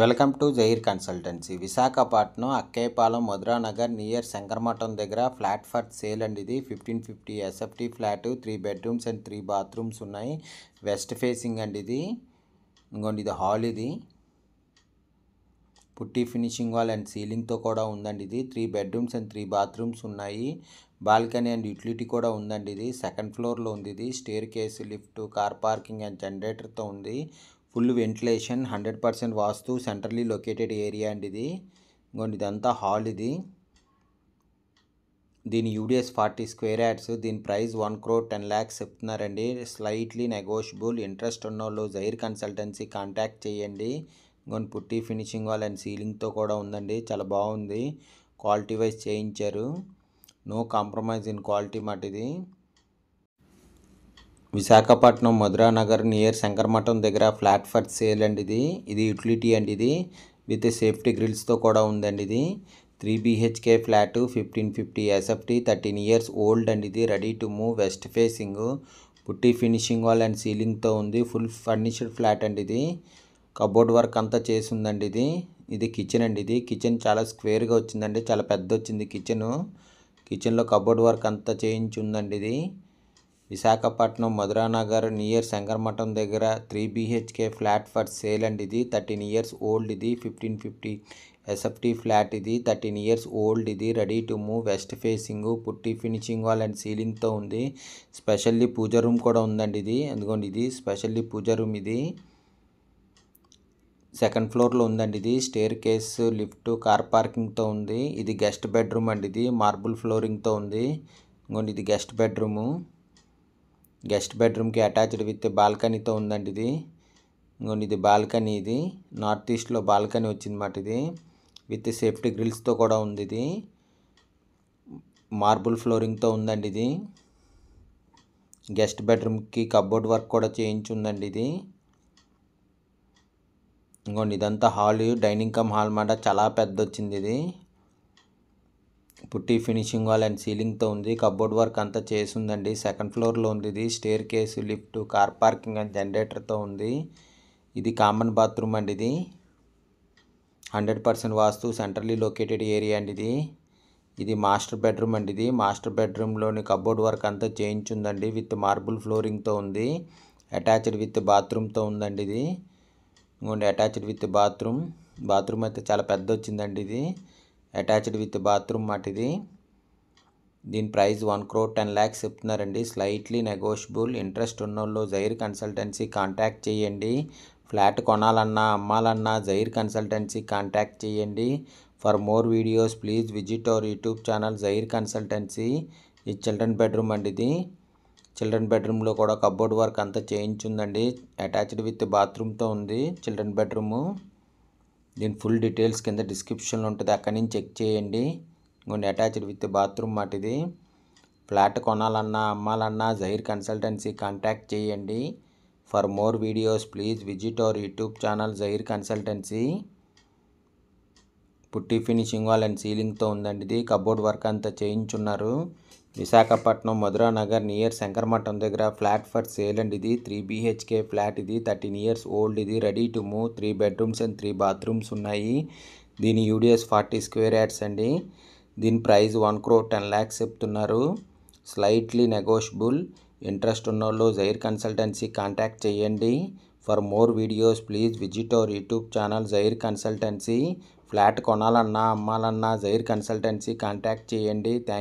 Welcome to Jair consultancy. Visakhapatnam Akkayyapalem Madhuranagar near Sankaramatham దగ్గర flat for sale అండి. ఇది 1550 SFT flat, 3 bedrooms and 3 bathrooms ఉన్నాయి. వెస్ట్ ఫేసింగ్ అండి ఇది. ఇంకోండి ఇది హాల్. ఇది పుట్టి ఫినిషింగ్ వాల్ అండ్ సీలింగ్తో కూడా ఉందండి. ఇది 3 బెడ్రూమ్స్ అండ్ 3 బాత్రూమ్స్ ఉన్నాయి. బాల్కనీ అండ్ యూటిలిటీ కూడా ఉందండి. ఇది సెకండ్ ఫ్లోర్లో ఉంది. ఇది staircase, lift, car parking and జనరేటర్తో ఉంది. Full ventilation, 100% vastu, centrally located area అండి ఇది. ఇంకోండి ఇదంతా హాల్. ఇది దీని యూడిఎస్ 40 స్క్వేర్ యార్డ్స్. దీని ప్రైస్ 1,10,00,000 చెప్తున్నారండి. Slightly negotiable. ఇంట్రెస్ట్ ఉన్నోళ్ళు జైర్ కన్సల్టెన్సీ కాంటాక్ట్ చేయండి. ఇంకొని పుట్టి ఫినిషింగ్ వాల్ అండ్ సీలింగ్తో కూడా ఉందండి. చాలా బాగుంది. క్వాలిటీ వైజ్ చేయించారు. నో కాంప్రమైజ్ ఇన్ క్వాలిటీ మాట. ఇది విశాఖపట్నం మధురానగర్ నియర్ శంకరమఠం దగ్గర ఫ్లాట్ ఫర్ సేల్ అండి. ఇది యూటిలిటీ అండి. ఇది విత్ సేఫ్టీ గ్రిల్స్తో కూడా ఉందండి. ఇది 3 BHK flat, 1550 SFT, 13 years old అండి. ఇది ready to move. West facing, putty finishing wall and సీలింగ్తో ఉంది. ఫుల్ ఫర్నిష్డ్ ఫ్లాట్ అండి. ఇది కబోర్డ్ వర్క్ అంతా చేసి ఉందండి. ఇది కిచెన్ అండి. ఇది కిచెన్ చాలా స్క్వేర్గా వచ్చిందండి. చాలా పెద్ద వచ్చింది కిచెన్లో కబోర్డ్ వర్క్ అంతా చేయించి ఉందండి. ఇది విశాఖపట్నం మధురానగర్ నియర్ శంకరమఠం దగ్గర 3 BHK ఫ్లాట్ ఫర్ సేల్ అండి. ఇది 13 years ఓల్డ్. ఇది 1550 ఎస్ఎఫ్టీ ఫ్లాట్. ఇది 13 years ఓల్డ్. ఇది ready to move. West facing, putty finishing wall and సీలింగ్తో ఉంది. స్పెషల్లీ పూజ రూమ్ కూడా ఉందండి. ఇది అందుకోండి, ఇది స్పెషల్లీ పూజ రూమ్. ఇది సెకండ్ ఫ్లోర్లో ఉందండి. ఇది స్టేర్ కేసు, లిఫ్ట్, కార్ పార్కింగ్తో ఉంది. ఇది గెస్ట్ బెడ్రూమ్ అండి. ఇది మార్బుల్ ఫ్లోరింగ్తో ఉంది. ఇంకోండి ఇది గెస్ట్ బెడ్రూమ్కి అటాచ్డ్ విత్ బాల్కనీతో ఉందండి. ఇది ఇంకోండి ఇది బాల్కనీ. ఇది నార్త్ ఈస్ట్లో బాల్కనీ వచ్చిందన్నమాట. ఇది విత్ సేఫ్టీ గ్రిల్స్తో కూడా ఉంది. ఇది మార్బుల్ ఫ్లోరింగ్తో ఉందండి. ఇది గెస్ట్ బెడ్రూమ్కి కబోర్డ్ వర్క్ కూడా చేయించి ఉందండి. ఇది ఇంకోండి ఇదంతా హాల్, డైనింగ్ కమ్ హాల్ మాట. చాలా పెద్ద వచ్చింది. ఇది పుట్టి ఫినిషింగ్ వాల్ అండ్ సీలింగ్తో ఉంది. కబోర్డ్ వర్క్ అంతా చేసి ఉందండి. సెకండ్ ఫ్లోర్లో ఉంది. ఇది staircase, lift, car parking and జనరేటర్తో ఉంది. ఇది కామన్ బాత్రూమ్ అండి. ఇది 100% వాస్తు, సెంట్రల్లీ లొకేటెడ్ ఏరియా అండి. ఇది మాస్టర్ బెడ్రూమ్ అండి. ఇది మాస్టర్ బెడ్రూమ్లోని కబోర్డ్ వర్క్ అంతా చేయించుందండి. విత్ మార్బుల్ ఫ్లోరింగ్తో ఉంది. అటాచ్డ్ విత్ బాత్రూమ్తో ఉందండి. ఇది ఇంకోండి అటాచ్డ్ విత్ బాత్రూమ్ అయితే చాలా పెద్ద వచ్చిందండి. ఇది అటాచ్డ్ విత్ బాత్రూమ్ మాట. ఇది దీని ప్రైస్ 1,10,00,000 చెప్తున్నారండి. Slightly negotiable. ఇంట్రెస్ట్ ఉన్నోళ్ళు జైర్ కన్సల్టెన్సీ కాంటాక్ట్ చేయండి. ఫ్లాట్ కొనాలన్నా అమ్మాలన్నా జైర్ కన్సల్టెన్సీ కాంటాక్ట్ చేయండి. For more videos please visit our YouTube channel Jair consultancy. ఇది చిల్డ్రన్ బెడ్రూమ్ అండి. ఇది చిల్డ్రన్ బెడ్రూమ్లో కూడా కబోర్డ్ వర్క్ అంతా చేయించుందండి. అటాచ్డ్ విత్ బాత్రూమ్తో ఉంది చిల్డ్రన్ బెడ్రూము. దీని ఫుల్ డీటెయిల్స్ కింద డిస్క్రిప్షన్లో ఉంటుంది, అక్కడి నుంచి చెక్ చేయండి. ఇంకొన్ని అటాచ్డ్ విత్ బాత్రూమ్ మాట. ఇది ఫ్లాట్ కొనాలన్నా అమ్మాలన్నా జైర్ కన్సల్టెన్సీ కాంటాక్ట్ చేయండి. For more videos please visit our YouTube channel Jair consultancy. Putty finishing wall and సీలింగ్తో ఉందండి. ఇది కబోర్డ్ వర్క్ అంతా చేయించున్నారు. విశాఖపట్నం మధురానగర్ నియర్ శంకరమఠం దగ్గర ఫ్లాట్ ఫర్ సేల్ అండి. ఇది 3 BHK ఫ్లాట్. ఇది 13 years ఓల్డ్. ఇది ready to move. 3 bedrooms and 3 bathrooms ఉన్నాయి. దీని యూడిఎస్ 40 స్క్వేర్ యార్డ్స్ అండి. దీని ప్రైస్ 1,10,00,000 చెప్తున్నారు. Slightly negotiable. ఇంట్రెస్ట్ ఉన్నోళ్ళు జైర్ కన్సల్టెన్సీ కాంటాక్ట్ చేయండి. For more videos please visit our YouTube channel Jair consultancy. Flat కొనాలన్నా అమ్మాలన్నా జైర్ కన్సల్టెన్సీ కాంటాక్ట్ చేయండి.